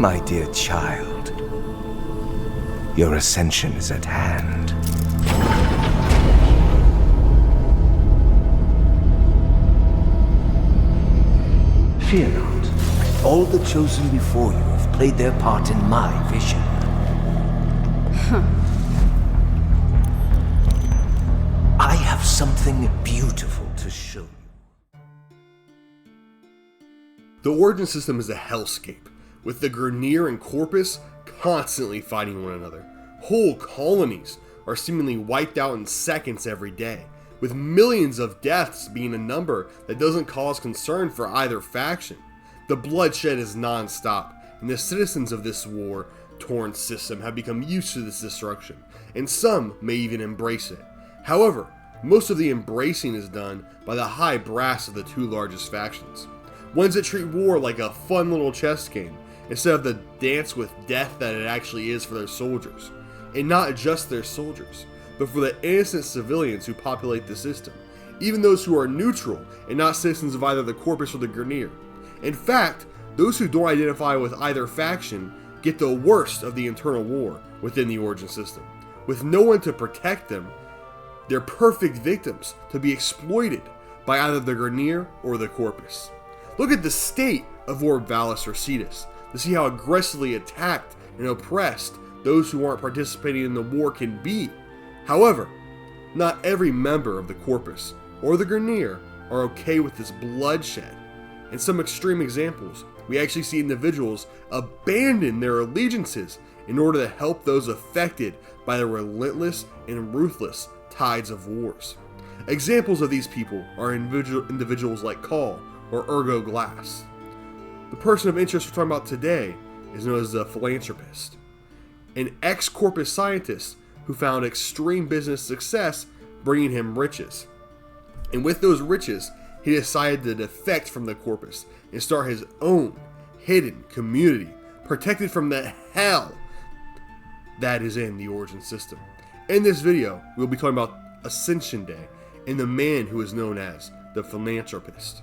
My dear child, your ascension is at hand. Fear not. All the chosen before you have played their part in my vision. I have something beautiful to show you. The Origin system is a hellscape, with the Grineer and Corpus constantly fighting one another. Whole colonies are seemingly wiped out in seconds every day, with millions of deaths being a number that doesn't cause concern for either faction. The bloodshed is non-stop, and the citizens of this war-torn system have become used to this destruction, and some may even embrace it. However, most of the embracing is done by the high brass of the two largest factions, ones that treat war like a fun little chess game, instead of the dance with death that it actually is for their soldiers. And not just their soldiers, but for the innocent civilians who populate the system, even those who are neutral and not citizens of either the Corpus or the Grineer. In fact, those who don't identify with either faction get the worst of the internal war within the Origin system. With no one to protect them, they're perfect victims to be exploited by either the Grineer or the Corpus. Look at the state of Lord Ballas or Cetus to see how aggressively attacked and oppressed those who aren't participating in the war can be. However, not every member of the Corpus or the Grineer are okay with this bloodshed. In some extreme examples, we actually see individuals abandon their allegiances in order to help those affected by the relentless and ruthless tides of wars. Examples of these people are individuals like Call or Ergo Glass. The person of interest we're talking about today is known as the Philanthropist, an ex-Corpus scientist who found extreme business success bringing him riches. And with those riches, he decided to defect from the Corpus and start his own hidden community, protected from the hell that is in the Origin system. In this video, we'll be talking about Ascension Day and the man who is known as the Philanthropist.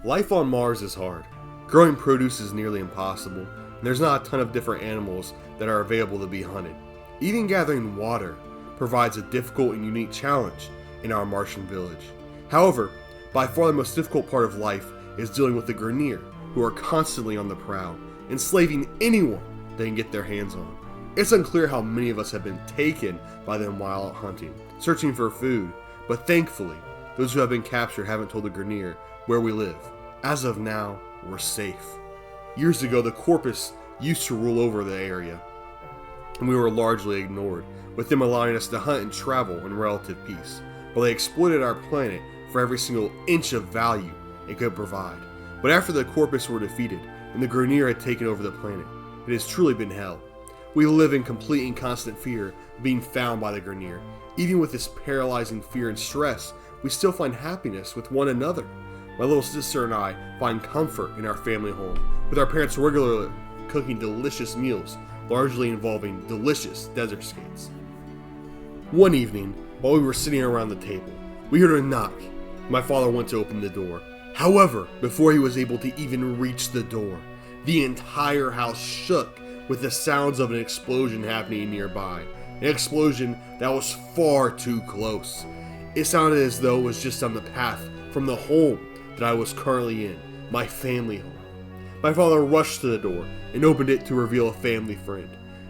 Life on Mars is hard. Growing produce is nearly impossible, and there's not a ton of different animals that are available to be hunted. Even gathering water provides a difficult and unique challenge in our Martian village. However, by far the most difficult part of life is dealing with the Grineer, who are constantly on the prowl, enslaving anyone they can get their hands on. It's unclear how many of us have been taken by them while out hunting, searching for food, but thankfully, those who have been captured haven't told the Grineer where we live. As of now, we're safe. Years ago, the Corpus used to rule over the area, and we were largely ignored, with them allowing us to hunt and travel in relative peace, while they exploited our planet for every single inch of value it could provide. But after the Corpus were defeated, and the Grineer had taken over the planet, it has truly been hell. We live in complete and constant fear of being found by the Grineer. Even with this paralyzing fear and stress, we still find happiness with one another. My little sister and I find comfort in our family home, with our parents regularly cooking delicious meals, largely involving delicious desert skates. One evening, while we were sitting around the table, we heard a knock. My father went to open the door. However, before he was able to even reach the door, the entire house shook with the sounds of an explosion happening nearby. An explosion that was far too close. It sounded as though it was just on the path from the home that I was currently in, my family home. My father rushed to the door and opened it to reveal a family friend.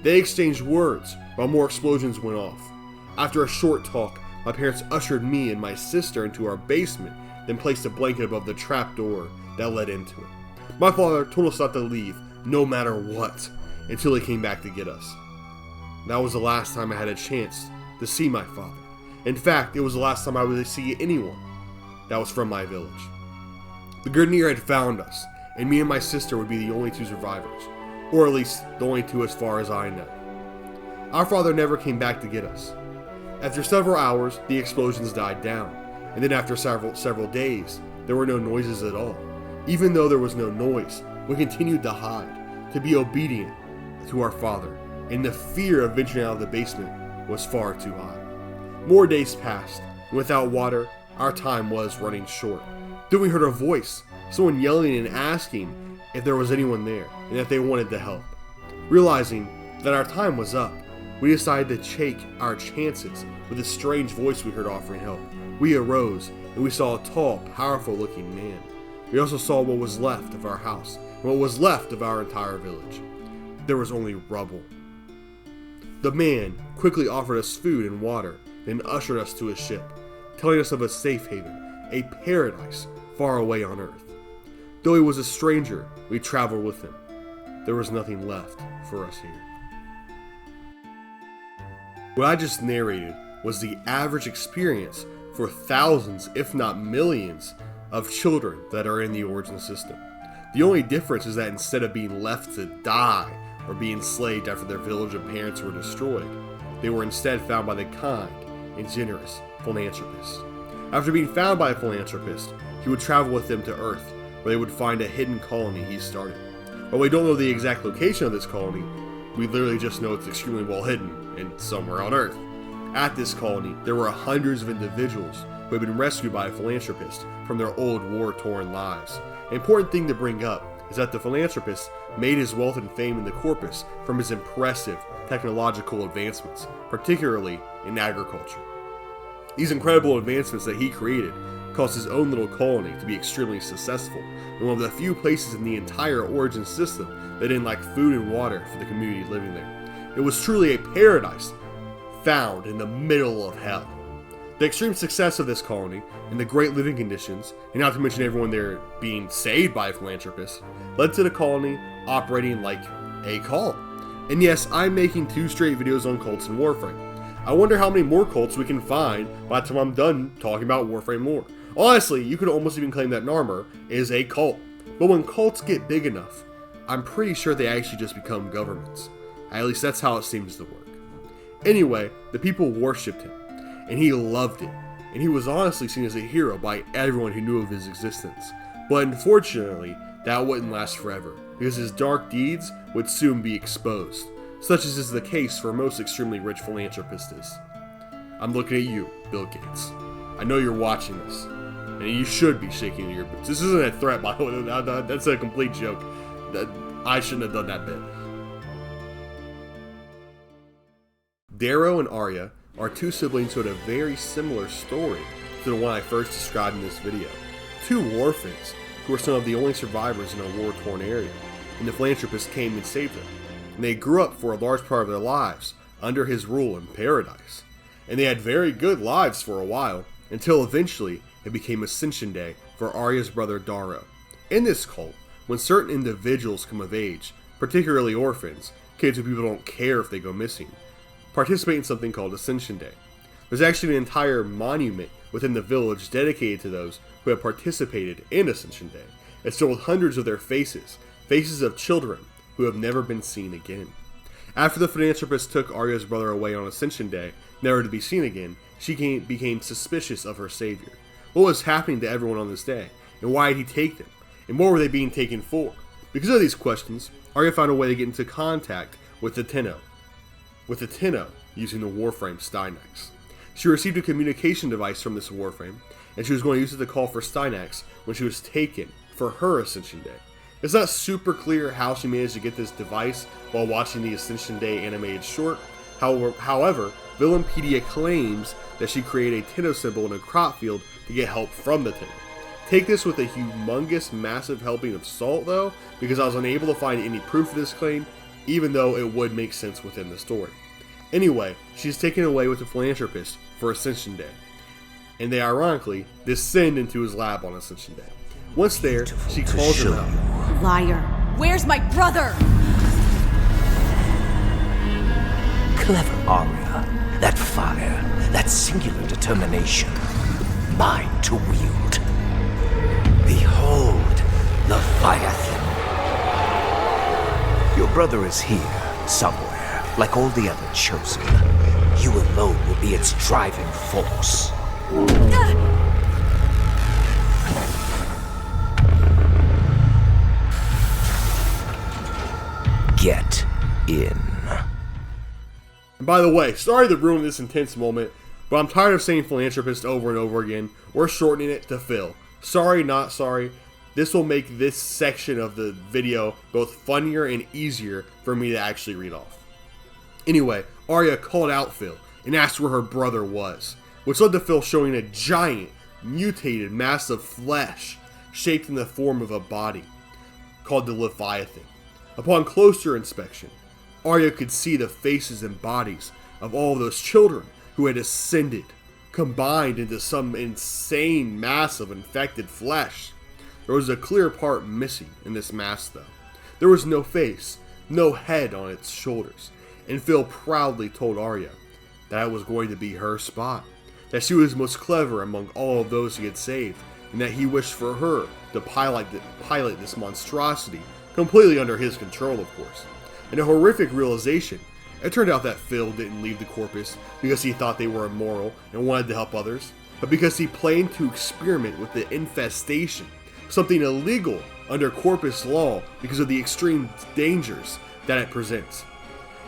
They exchanged words while more explosions went off. After a short talk, my parents ushered me and my sister into our basement, then placed a blanket above the trap door that led into it. My father told us not to leave, no matter what, until he came back to get us. That was the last time I had a chance to see my father. In fact, it was the last time I would see anyone that was from my village. The Grineer had found us, and me and my sister would be the only two survivors, or at least the only two as far as I know. Our father never came back to get us. After several hours, the explosions died down, and then after several days, there were no noises at all. Even though there was no noise, we continued to hide, to be obedient to our father, and the fear of venturing out of the basement was far too high. More days passed, and without water, our time was running short. Then we heard a voice someone yelling and asking if there was anyone there and if they wanted to help. Realizing that our time was up, we decided to take our chances with a strange voice we heard offering help. We arose and we saw a tall, powerful looking man. We also saw what was left of our house and what was left of our entire village. There was only rubble. The man quickly offered us food and water, then ushered us to a ship, telling us of a safe haven, a paradise far away on Earth. Though he was a stranger, we traveled with him. There was nothing left for us here. What I just narrated was the average experience for thousands, if not millions, of children that are in the Origin system. The only difference is that instead of being left to die or being enslaved after their village and parents were destroyed, they were instead found by the kind and generous Philanthropist. After being found by a Philanthropist, he would travel with them to Earth, where they would find a hidden colony he started. While we don't know the exact location of this colony, we literally just know it's extremely well hidden and somewhere on Earth. At this colony, there were hundreds of individuals who had been rescued by a Philanthropist from their old war-torn lives. An important thing to bring up is that the Philanthropist made his wealth and fame in the Corpus from his impressive technological advancements, particularly in agriculture. These incredible advancements that he created caused his own little colony to be extremely successful, and one of the few places in the entire Origin system that didn't lack food and water for the community living there. It was truly a paradise found in the middle of hell. The extreme success of this colony and the great living conditions, and not to mention everyone there being saved by a Philanthropist, led to the colony operating like a cult. And yes, I'm making 2 straight videos on cults in Warframe. I wonder how many more cults we can find by the time I'm done talking about Warframe lore. Honestly, you could almost even claim that Narmer is a cult. But when cults get big enough, I'm pretty sure they actually just become governments. At least that's how it seems to work. Anyway, the people worshipped him, and he loved it, and he was honestly seen as a hero by everyone who knew of his existence. But unfortunately, that wouldn't last forever, because his dark deeds would soon be exposed, such as is the case for most extremely rich philanthropists. I'm looking at you, Bill Gates. I know you're watching this, and you should be shaking your boots. This isn't a threat, by the way. That's a complete joke. I shouldn't have done that bit. Darrow and Arya are 2 siblings who had a very similar story to the one I first described in this video. 2 orphans who were some of the only survivors in a war-torn area, and the Philanthropist came and saved them. And they grew up for a large part of their lives under his rule in paradise. And they had very good lives for a while, until eventually it became Ascension Day for Arya's brother Darrow. In this cult, when certain individuals come of age, particularly orphans, kids who people don't care if they go missing, participate in something called Ascension Day. There's actually an entire monument within the village dedicated to those who have participated in Ascension Day. It's filled with hundreds of their faces of children who have never been seen again. After the Philanthropist took Arya's brother away on Ascension Day, never to be seen again, she became suspicious of her savior. What was happening to everyone on this day, and why did he take them? And what were they being taken for? Because of these questions, Arya found a way to get into contact with the Tenno using the Warframe Stynax. She received a communication device from this Warframe, and she was going to use it to call for Stynax when she was taken for her Ascension Day. It's not super clear how she managed to get this device while watching the Ascension Day animated short. However, Villainpedia claims that she created a Tenno symbol in a crop field to get help from the Tenno. Take this with a humongous, massive helping of salt though, because I was unable to find any proof of this claim, even though it would make sense within the story. Anyway, she's taken away with the Philanthropist for Ascension Day, and they ironically descend into his lab on Ascension Day. Once there, she calls him out. Liar. Where's my brother? Clever Arya. That fire, that singular determination. Mine to wield. Behold, Leviathan. Your brother is here, somewhere, like all the other chosen. You alone will be its driving force. Get in. And by the way, sorry to ruin this intense moment, but I'm tired of saying Philanthropist over and over again. We're shortening it to Phil. Sorry, not sorry. This will make this section of the video both funnier and easier for me to actually read off. Anyway, Arya called out Phil and asked where her brother was, which led to Phil showing a giant, mutated mass of flesh shaped in the form of a body, called the Leviathan. Upon closer inspection, Arya could see the faces and bodies of all of those children who had ascended, combined into some insane mass of infected flesh. There was a clear part missing in this mass though. There was no face, no head on its shoulders, and Phil proudly told Arya that it was going to be her spot, that she was most clever among all of those he had saved, and that he wished for her to pilot this monstrosity completely under his control, of course. And a horrific realization, it turned out that Phil didn't leave the Corpus because he thought they were immoral and wanted to help others, but because he planned to experiment with the infestation, something illegal under Corpus law because of the extreme dangers that it presents.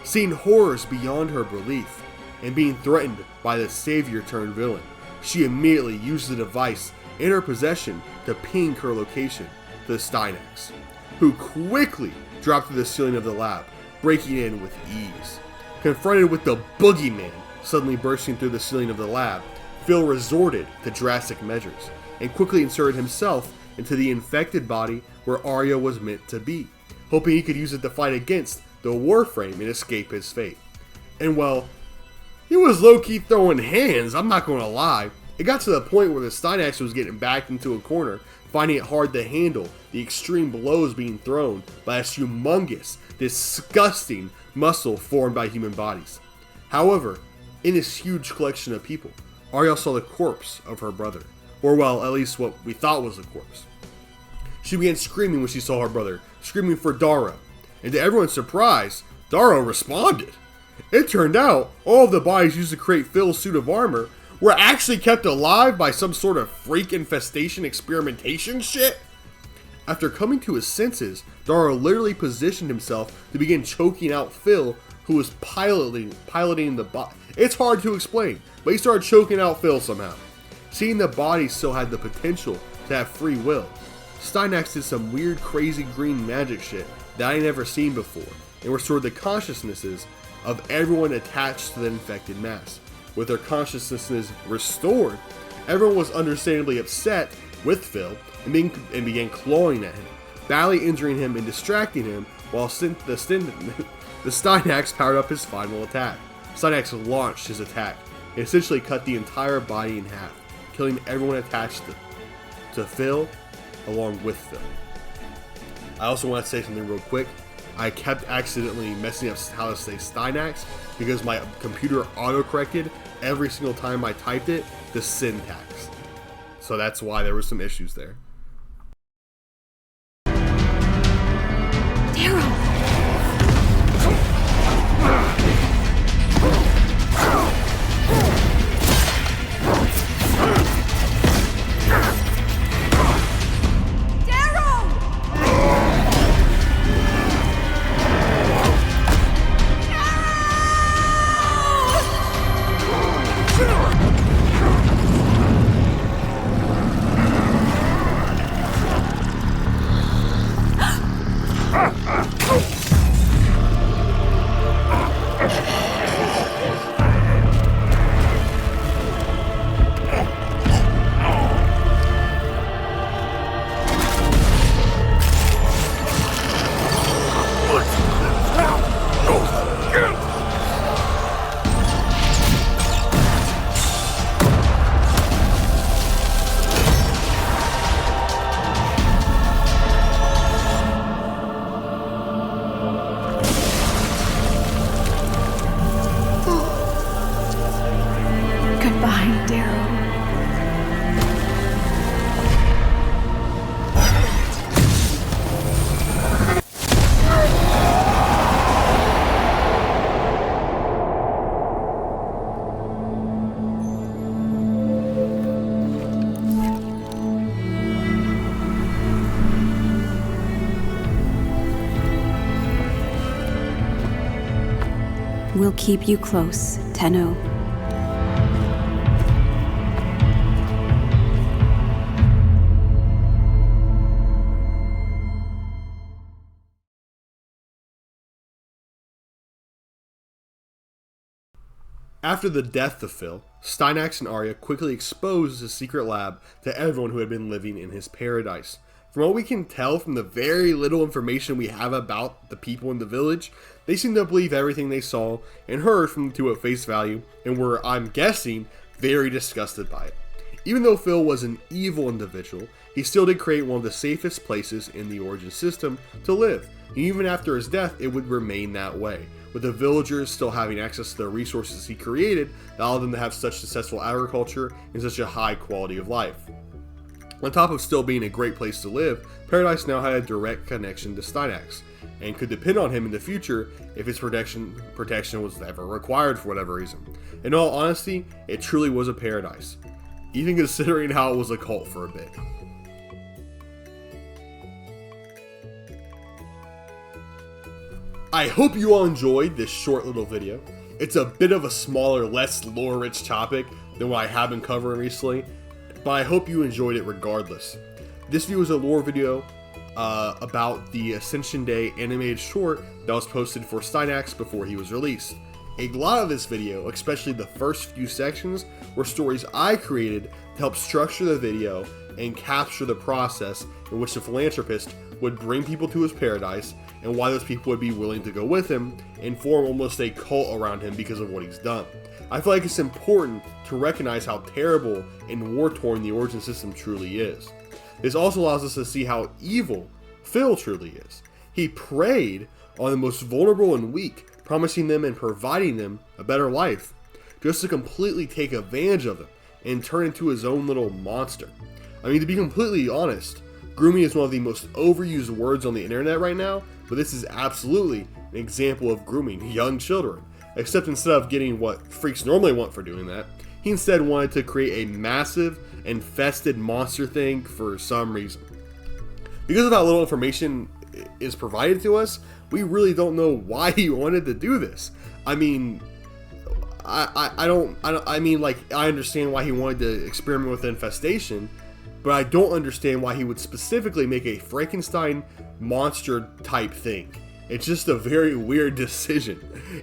Seeing horrors beyond her belief and being threatened by the savior turned villain, she immediately used the device in her possession to ping her location to the Stynax, who quickly dropped to the ceiling of the lab, breaking in with ease. Confronted with the boogeyman suddenly bursting through the ceiling of the lab, Phil resorted to drastic measures and quickly inserted himself into the infected body where Arya was meant to be, hoping he could use it to fight against the Warframe and escape his fate. And well, he was low-key throwing hands, I'm not going to lie. It got to the point where the Stynax was getting backed into a corner, finding it hard to handle the extreme blows being thrown by this humongous, disgusting muscle formed by human bodies. However, in this huge collection of people, Arya saw the corpse of her brother, or well, at least what we thought was a corpse. She began screaming when she saw her brother, screaming for Dara, and to everyone's surprise, Dara responded. It turned out all of the bodies used to create Phil's suit of armor were actually kept alive by some sort of freak infestation experimentation shit. After coming to his senses, Dara literally positioned himself to begin choking out Phil, who was piloting the body. It's hard to explain, but he started choking out Phil somehow. Seeing the body still had the potential to have free will, Stynax did some weird crazy green magic shit that I never seen before and restored the consciousnesses of everyone attached to the infected mass. With their consciousnesses restored, everyone was understandably upset with Phil and began clawing at him, badly injuring him and distracting him while the Stynax powered up his final attack. Stynax launched his attack and essentially cut the entire body in half, killing everyone attached to Phil along with Phil. I also want to say something real quick. I kept accidentally messing up how to say Stynax because my computer auto-corrected every single time I typed it, the syntax. So that's why there were some issues there. We'll keep you close, Tenno. After the death of Phil, Stynax and Arya quickly exposed his secret lab to everyone who had been living in his paradise. From what we can tell from the very little information we have about the people in the village, they seem to believe everything they saw and heard from the two at face value, and were, I'm guessing, very disgusted by it. Even though Phil was an evil individual, he still did create one of the safest places in the Origin system to live, and even after his death it would remain that way, with the villagers still having access to the resources he created that allowed them to have such successful agriculture and such a high quality of life. On top of still being a great place to live, Paradise now had a direct connection to Stynax, and could depend on him in the future if his protection was ever required for whatever reason. In all honesty, it truly was a paradise, even considering how it was a cult for a bit. I hope you all enjoyed this short little video. It's a bit of a smaller, less lore-rich topic than what I have been covering recently, but I hope you enjoyed it regardless. This video is a lore video about the Ascension Day animated short that was posted for Stynax before he was released. A lot of this video, especially the first few sections, were stories I created to help structure the video and capture the process in which the Philanthropist would bring people to his paradise, and why those people would be willing to go with him and form almost a cult around him because of what he's done. I feel like it's important to recognize how terrible and war-torn the Origin system truly is. This also allows us to see how evil Phil truly is. He preyed on the most vulnerable and weak, promising them and providing them a better life, just to completely take advantage of them and turn into his own little monster. I mean, to be completely honest, grooming is one of the most overused words on the internet right now, but this is absolutely an example of grooming young children. Except instead of getting what freaks normally want for doing that, he instead wanted to create a massive, infested monster thing for some reason. Because of how little information is provided to us, we really don't know why he wanted to do this. I mean, I understand why he wanted to experiment with infestation, but I don't understand why he would specifically make a Frankenstein monster type thing. It's just a very weird decision.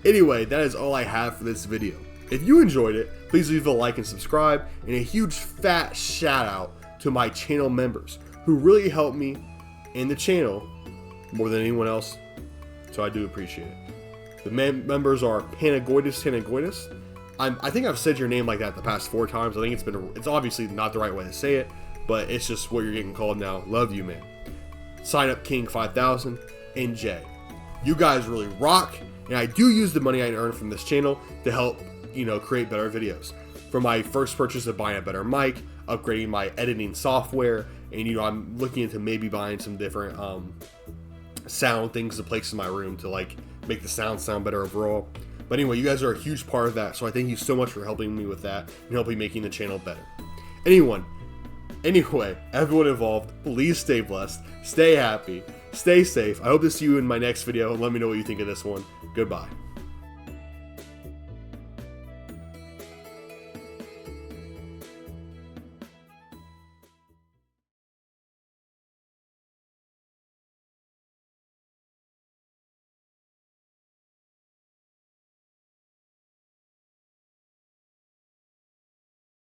Anyway, that is all I have for this video. If you enjoyed it, please leave a like and subscribe, and a huge fat shout out to my channel members who really helped me and the channel more than anyone else, so I do appreciate it. The members are Panagoides. I think I've said your name like that the past 4 times. I think it's obviously not the right way to say it, but it's just what you're getting called now. Love you, man. Sign Up King 5000 and Jay. You guys really rock, and I do use the money I earn from this channel to help, create better videos. From my first purchase of buying a better mic, upgrading my editing software, and I'm looking into maybe buying some different sound things to place in my room to make the sound better overall. But anyway, you guys are a huge part of that, so I thank you so much for helping me with that and helping making the channel better. Anyway, everyone involved, please stay blessed, stay happy, stay safe. I hope to see you in my next video, and let me know what you think of this one. Goodbye.